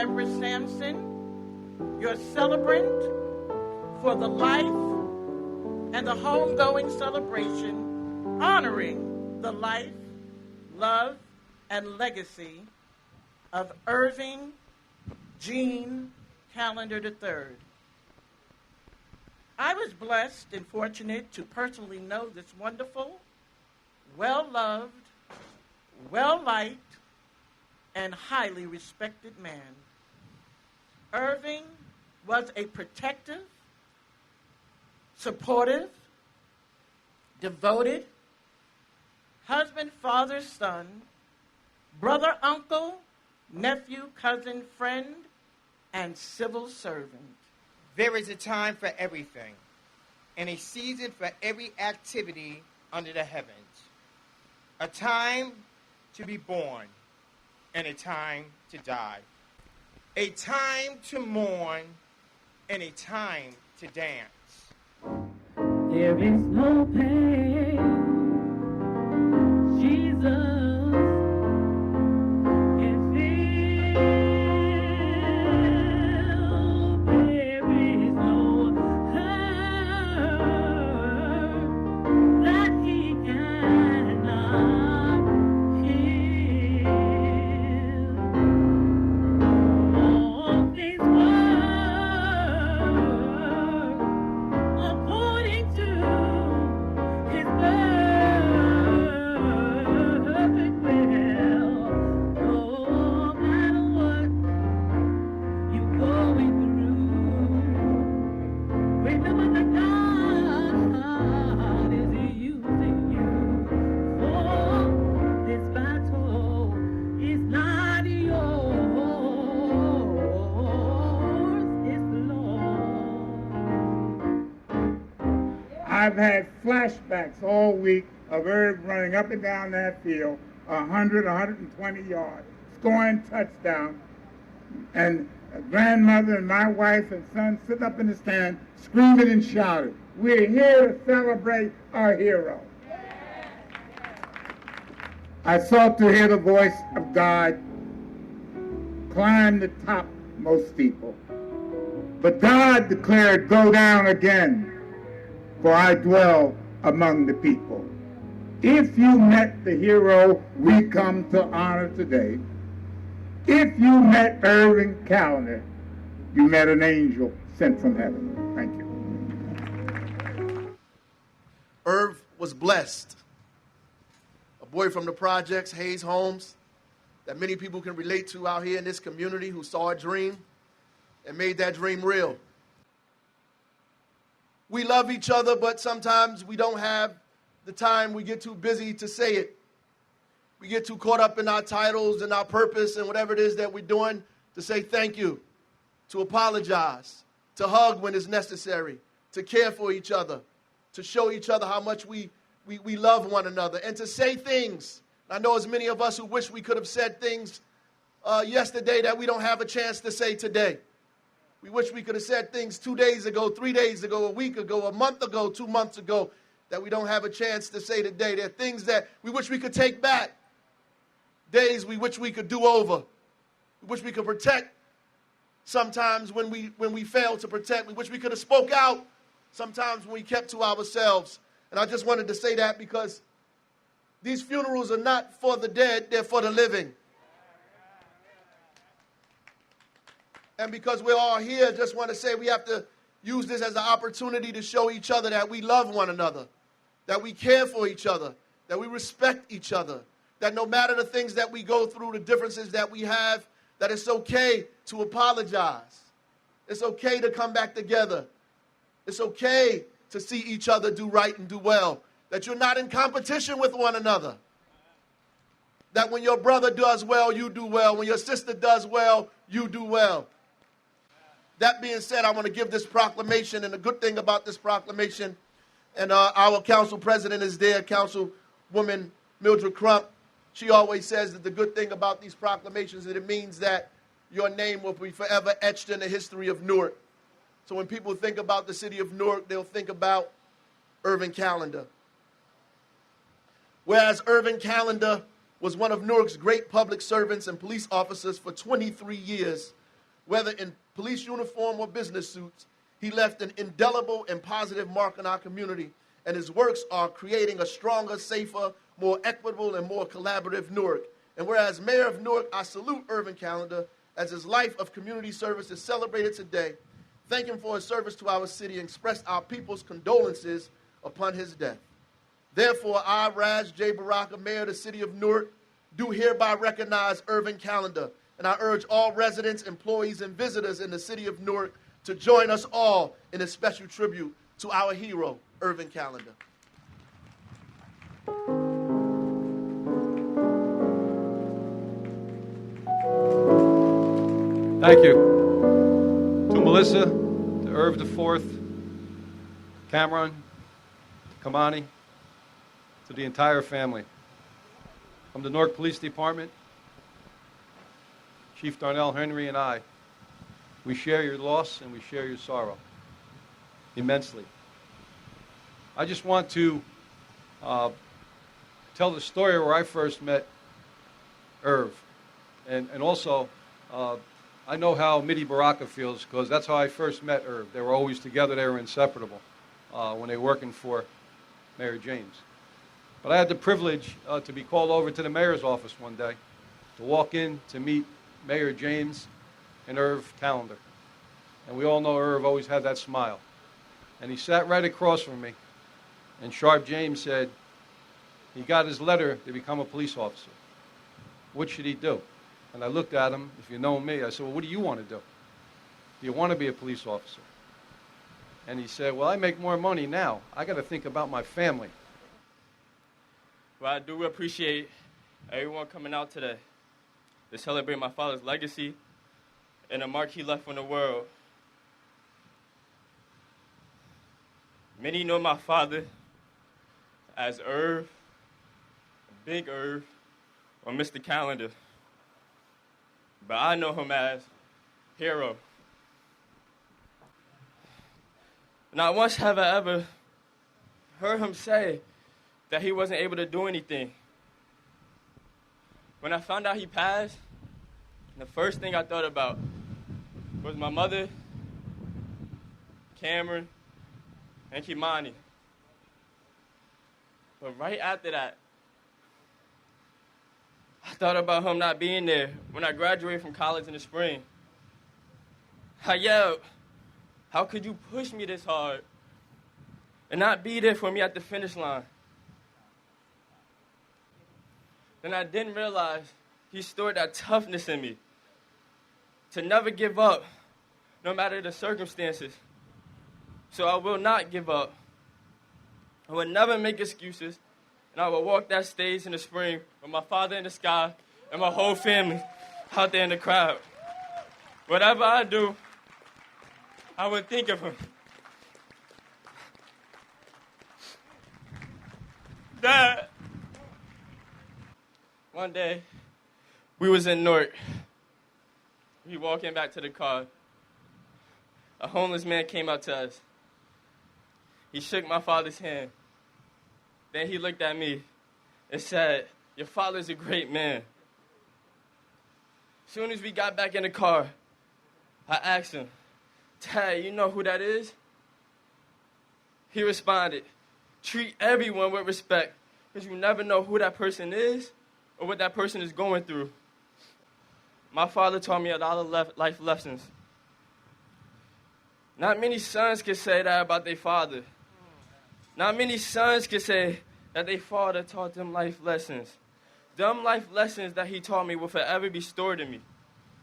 Deborah Sampson, your celebrant for the life and the homegoing celebration honoring the life, love, and legacy of Irving Gene Callender III. I was blessed and fortunate to personally know this wonderful, well-loved, well-liked, and highly respected man. Irving was a protective, supportive, devoted husband, father, son, brother, uncle, nephew, cousin, friend, and civil servant. There is a time for everything, and a season for every activity under the heavens. A time to be born, and a time to die. A time to mourn, and a time to dance. There is no pain, Jesus. I've had flashbacks all week of Irv running up and down that field, 100, 120 yards, scoring touchdown, and grandmother and my wife and son sitting up in the stand screaming and shouting, "We're here to celebrate our hero." I sought to hear the voice of God climb the topmost steeple. But God declared, "Go down again, for I dwell among the people." If you met the hero we come to honor today, if you met Irving Callender, you met an angel sent from heaven. Thank you. Irv was blessed. A boy from the projects, Hayes Homes, that many people can relate to out here in this community, who saw a dream and made that dream real. We love each other, but sometimes we don't have the time. We get too busy to say it. We get too caught up in our titles and our purpose and whatever it is that we're doing to say thank you, to apologize, to hug when it's necessary, to care for each other, to show each other how much we love one another, and to say things. I know as many of us who wish we could have said things yesterday that we don't have a chance to say today. We wish we could have said things 2 days ago, 3 days ago, a week ago, a month ago, 2 months ago, that we don't have a chance to say today. There are things that we wish we could take back. Days we wish we could do over. We wish we could protect sometimes when we fail to protect. We wish we could have spoke out sometimes when we kept to ourselves. And I just wanted to say that because these funerals are not for the dead, they're for the living. And because we're all here, I just want to say we have to use this as an opportunity to show each other that we love one another, that we care for each other, that we respect each other, that no matter the things that we go through, the differences that we have, that it's okay to apologize. It's okay to come back together. It's okay to see each other do right and do well, that you're not in competition with one another, that when your brother does well, you do well. When your sister does well, you do well. That being said, I want to give this proclamation, and the good thing about this proclamation, and our council president is there, Councilwoman Mildred Crump. She always says that the good thing about these proclamations is that it means that your name will be forever etched in the history of Newark. So when people think about the city of Newark, they'll think about Irving Callender. Whereas Irving Callender was one of Newark's great public servants and police officers for 23 years, Whether in police uniform or business suits, he left an indelible and positive mark on our community, and his works are creating a stronger, safer, more equitable, and more collaborative Newark. And whereas Mayor of Newark, I salute Irving Callender as his life of community service is celebrated today. Thank him for his service to our city and express our people's condolences upon his death. Therefore, I, Raj J. Baraka, Mayor of the City of Newark, do hereby recognize Irving Callender, and I urge all residents, employees, and visitors in the City of Newark to join us all in a special tribute to our hero, Irving Callender. Thank you. To Melissa, to Irv IV, Cameron, Kamani, to the entire family. From the Newark Police Department, Chief Darnell Henry and I, we share your loss and we share your sorrow immensely. I just want to tell the story where I first met Irv. And also, I know how Mitty Baraka feels because that's how I first met Irv. They were always together. They were inseparable when they were working for Mayor James. But I had the privilege to be called over to the mayor's office one day to walk in to meet Mayor James and Irv Callender. And we all know Irv always had that smile. And he sat right across from me. And Sharp James said, he got his letter to become a police officer. What should he do? And I looked at him, if you know me, I said, well, what do you want to do? Do you want to be a police officer? And he said, well, I make more money now. I got to think about my family. Well, I do appreciate everyone coming out today to celebrate my father's legacy and the mark he left on the world. Many know my father as Irv, Big Irv, or Mr. Callender. But I know him as Hero. Not once have I ever heard him say that he wasn't able to do anything. When I found out he passed, the first thing I thought about was my mother, Cameron, and Kimani. But right after that, I thought about him not being there when I graduated from college in the spring. I yelled, how could you push me this hard and not be there for me at the finish line? Then I didn't realize he stored that toughness in me to never give up, no matter the circumstances. So I will not give up. I will never make excuses, and I will walk that stage in the spring with my father in the sky and my whole family out there in the crowd. Whatever I do, I would think of him. Dad. One day, we was in Newark. We walking back to the car. A homeless man came up to us. He shook my father's hand. Then he looked at me and said, your father's a great man. As soon as we got back in the car, I asked him, Dad, you know who that is? He responded, treat everyone with respect, because you never know who that person is or what that person is going through. My father taught me a lot of life lessons. Not many sons can say that about their father. Not many sons can say that their father taught them life lessons. Them life lessons that he taught me will forever be stored in me.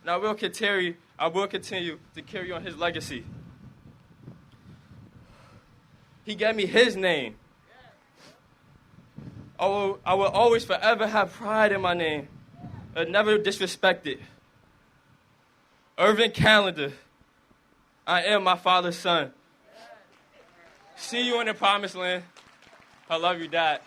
And I will continue to carry on his legacy. He gave me his name. I will always forever have pride in my name and never disrespect it. Irving Callender, I am my father's son. See you in the promised land. I love you, Dad.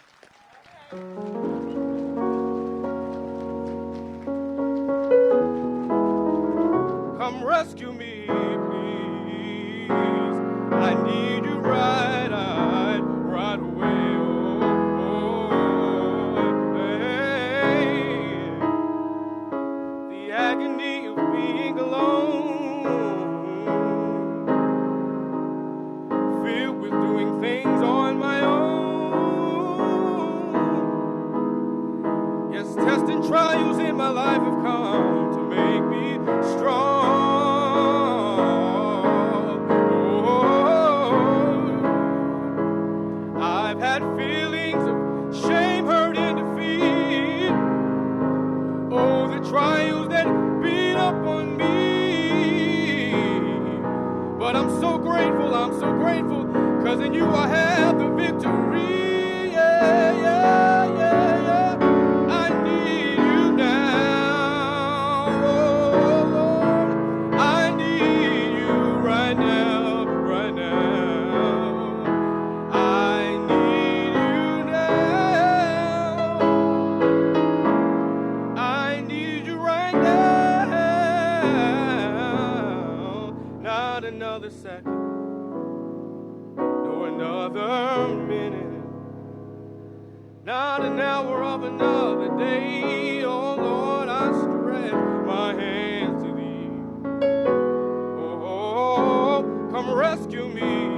Come rescue me, please. I need you right away. Oh, hey. The agony of being alone. Yes, tests and trials in my life have come to make me strong. Oh, I've had feelings of shame, hurt, and defeat. Oh, the trials that beat up on me. But I'm so grateful, 'cause in you I have the victory. Yeah, yeah, yeah, yeah. I need you now. Oh, Lord, I need you right now, right now. I need you now. I need you right now. Not another second, no another minute. Not an hour of another day. Oh Lord, I stretch my hands to thee. Oh, come rescue me.